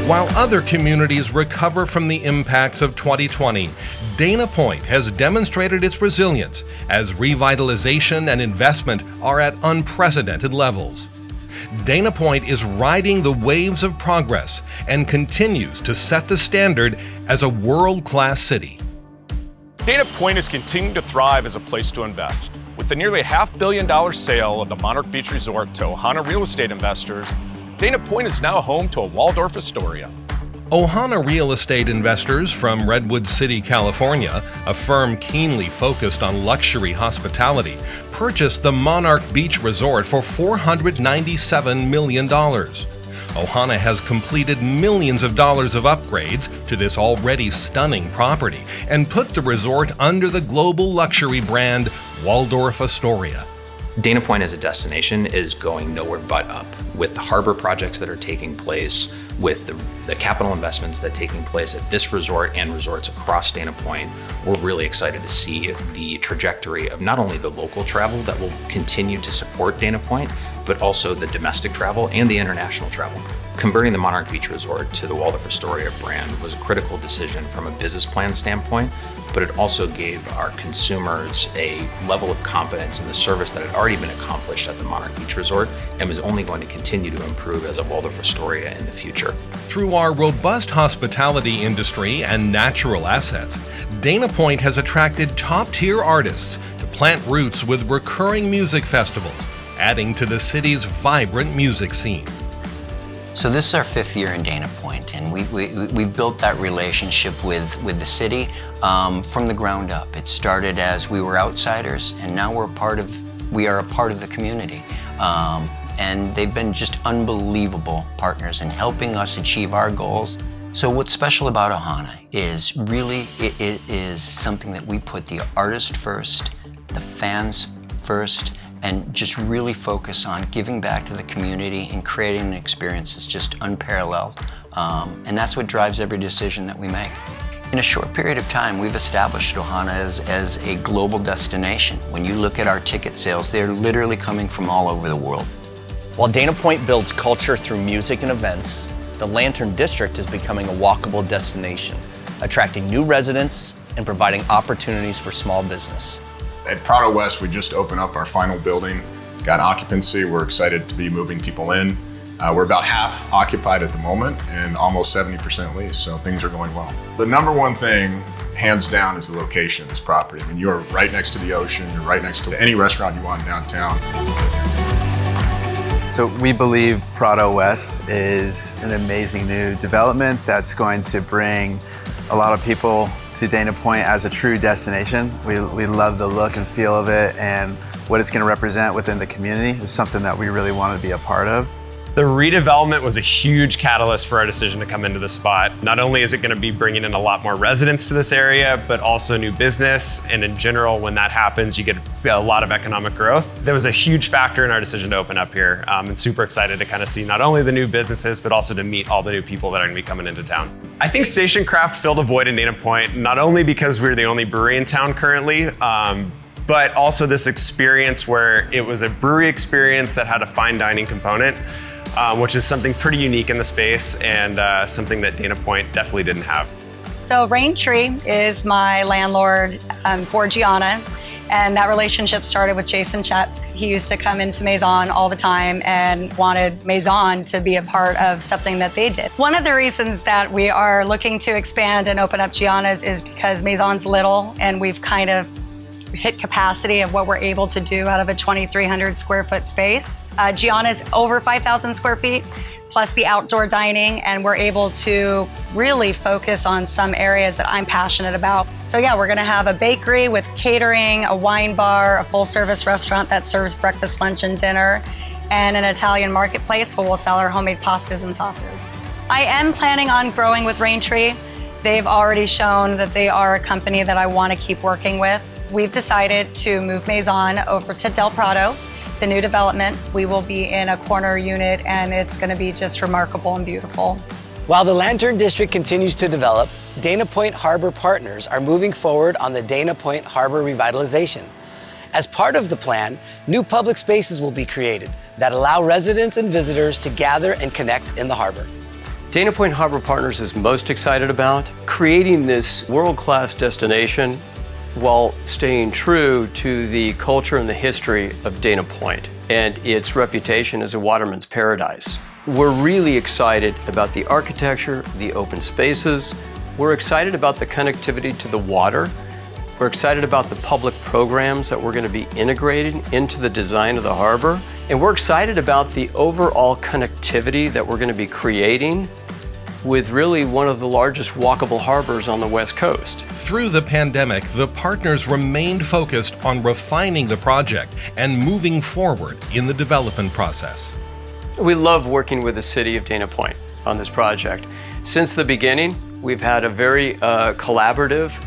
While other communities recover from the impacts of 2020, Dana Point has demonstrated its resilience as revitalization and investment are at unprecedented levels. Dana Point is riding the waves of progress and continues to set the standard as a world-class city. Dana Point is continuing to thrive as a place to invest. With the nearly $500 million sale of the Monarch Beach Resort to Ohana real estate investors, Dana Point is now home to a Waldorf Astoria. Ohana real estate investors from Redwood City, California, a firm keenly focused on luxury hospitality, purchased the Monarch Beach Resort for $497 million. Ohana has completed millions of dollars of upgrades to this already stunning property and put the resort under the global luxury brand Waldorf Astoria. Dana Point as a destination is going nowhere but up. With the harbor projects that are taking place, with the capital investments that are taking place at this resort and resorts across Dana Point, we're really excited to see the trajectory of not only the local travel that will continue to support Dana Point, but also the domestic travel and the international travel. Converting the Monarch Beach Resort to the Waldorf Astoria brand was a critical decision from a business plan standpoint, but it also gave our consumers a level of confidence in the service that had already been accomplished at the Monarch Beach Resort and was only going to continue to improve as a Waldorf Astoria in the future. Through our robust hospitality industry and natural assets, Dana Point has attracted top-tier artists to plant roots with recurring music festivals, adding to the city's vibrant music scene. So this is our 5th year in Dana Point, and we built that relationship with the city from the ground up. It started as we were outsiders, and now we are a part of the community. And they've been just unbelievable partners in helping us achieve our goals. So what's special about Ohana is really, it is something that we put the artist first, the fans first, and just really focus on giving back to the community and creating an experience that's just unparalleled. And that's what drives every decision that we make. In a short period of time, we've established Ohana as a global destination. When you look at our ticket sales, they're literally coming from all over the world. While Dana Point builds culture through music and events, the Lantern District is becoming a walkable destination, attracting new residents and providing opportunities for small business. At Prado West, we just opened up our final building, got occupancy. We're excited to be moving people in. We're about half occupied at the moment and almost 70% leased, so things are going well. The number one thing, hands down, is the location of this property. I mean, you're right next to the ocean, you're right next to any restaurant you want downtown. So we believe Prado West is an amazing new development that's going to bring a lot of people to Dana Point as a true destination. We love the look and feel of it, and what it's going to represent within the community is something that we really want to be a part of. The redevelopment was a huge catalyst for our decision to come into the spot. Not only is it going to be bringing in a lot more residents to this area, but also new business. And in general, when that happens, you get a lot of economic growth. That was a huge factor in our decision to open up here. And super excited to kind of see not only the new businesses, but also to meet all the new people that are going to be coming into town. I think Station Craft filled a void in Dana Point, not only because we're the only brewery in town currently, but also this experience where it was a brewery experience that had a fine dining component. Which is something pretty unique in the space and something that Dana Point definitely didn't have. So Raintree is my landlord for Gianna, and that relationship started with Jason Chet. He used to come into Maison all the time and wanted Maison to be a part of something that they did. One of the reasons that we are looking to expand and open up Gianna's is because Maison's little and we've kind of hit capacity of what we're able to do out of a 2,300 square foot space. Gianna's over 5,000 square feet, plus the outdoor dining, and we're able to really focus on some areas that I'm passionate about. So yeah, we're gonna have a bakery with catering, a wine bar, a full service restaurant that serves breakfast, lunch, and dinner, and an Italian marketplace where we'll sell our homemade pastas and sauces. I am planning on growing with Raintree. They've already shown that they are a company that I wanna keep working with. We've decided to move Maison over to Del Prado, the new development. We will be in a corner unit and it's going to be just remarkable and beautiful. While the Lantern District continues to develop, Dana Point Harbor partners are moving forward on the Dana Point Harbor revitalization. As part of the plan, new public spaces will be created that allow residents and visitors to gather and connect in the harbor. Dana Point Harbor Partners is most excited about creating this world-class destination while staying true to the culture and the history of Dana Point and its reputation as a waterman's paradise. We're really excited about the architecture, the open spaces. We're excited about the connectivity to the water. We're excited about the public programs that we're going to be integrating into the design of the harbor. And we're excited about the overall connectivity that we're going to be creating with really one of the largest walkable harbors on the West Coast. Through the pandemic, the partners remained focused on refining the project and moving forward in the development process. We love working with the city of Dana Point on this project. Since the beginning, we've had a very collaborative,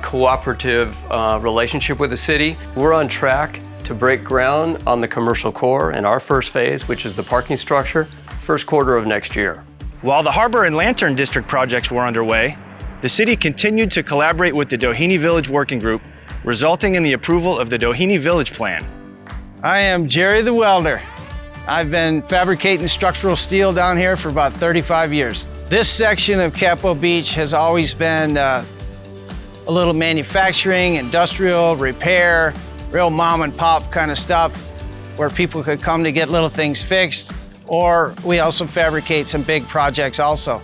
cooperative relationship with the city. We're on track to break ground on the commercial core in our first phase, which is the parking structure, first quarter of next year. While the Harbor and Lantern District projects were underway, the city continued to collaborate with the Doheny Village Working Group, resulting in the approval of the Doheny Village Plan. I am Jerry the Welder. I've been fabricating structural steel down here for about 35 years. This section of Capo Beach has always been a little manufacturing, industrial, repair, real mom and pop kind of stuff where people could come to get little things fixed. Or we also fabricate some big projects also.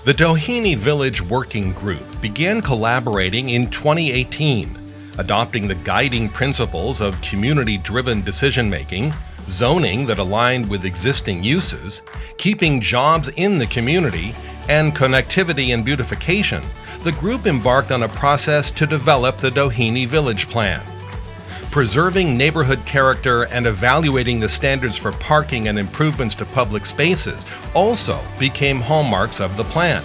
The Doheny Village Working Group began collaborating in 2018, adopting the guiding principles of community-driven decision-making, zoning that aligned with existing uses, keeping jobs in the community, and connectivity and beautification. The group embarked on a process to develop the Doheny Village Plan. Preserving neighborhood character and evaluating the standards for parking and improvements to public spaces also became hallmarks of the plan.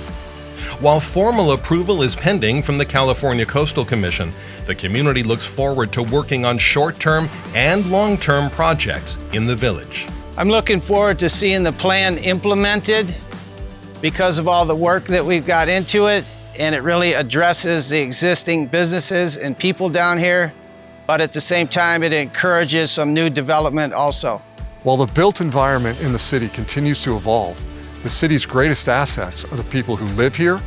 While formal approval is pending from the California Coastal Commission, the community looks forward to working on short-term and long-term projects in the village. I'm looking forward to seeing the plan implemented because of all the work that we've got into it, and it really addresses the existing businesses and people down here. But at the same time, it encourages some new development also. While the built environment in the city continues to evolve, the city's greatest assets are the people who live here,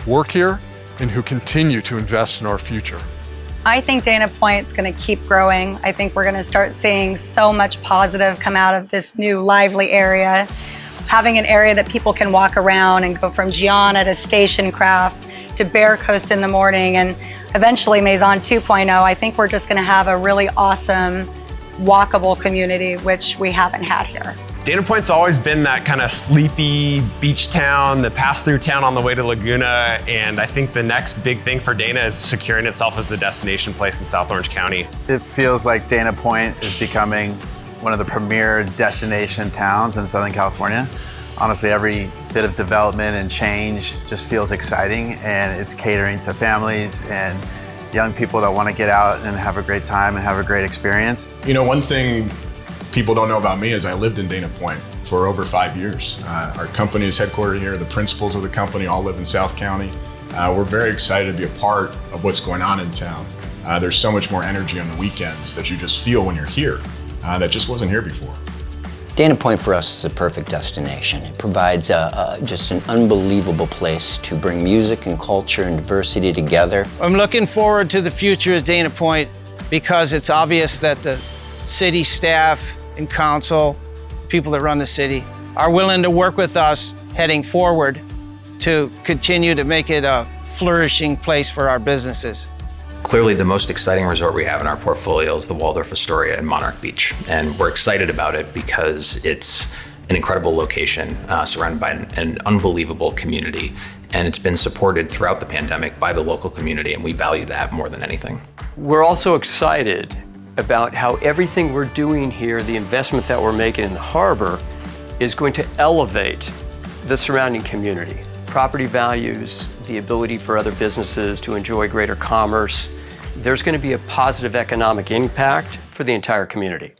work here, and who continue to invest in our future. I think Dana Point's going to keep growing. I think we're going to start seeing so much positive come out of this new lively area. Having an area that people can walk around and go from Gianna to Station Craft to Bear Coast in the morning and eventually Maison 2.0, I think we're just going to have a really awesome, walkable community, which we haven't had here. Dana Point's always been that kind of sleepy beach town, the pass-through town on the way to Laguna, and I think the next big thing for Dana is securing itself as the destination place in South Orange County. It feels like Dana Point is becoming one of the premier destination towns in Southern California. Honestly, every bit of development and change just feels exciting, and it's catering to families and young people that want to get out and have a great time and have a great experience. You know, one thing people don't know about me is I lived in Dana Point for over 5 years. Our company is headquartered here. The principals of the company all live in South County. We're very excited to be a part of what's going on in town. There's so much more energy on the weekends that you just feel when you're here that just wasn't here before. Dana Point for us is a perfect destination. It provides just an unbelievable place to bring music and culture and diversity together. I'm looking forward to the future of Dana Point because it's obvious that the city staff and council, people that run the city, are willing to work with us heading forward to continue to make it a flourishing place for our businesses. Clearly, the most exciting resort we have in our portfolio is the Waldorf Astoria in Monarch Beach. And we're excited about it because it's an incredible location surrounded by an unbelievable community. And it's been supported throughout the pandemic by the local community, and we value that more than anything. We're also excited about how everything we're doing here, the investment that we're making in the harbor, is going to elevate the surrounding community. Property values, the ability for other businesses to enjoy greater commerce. There's going to be a positive economic impact for the entire community.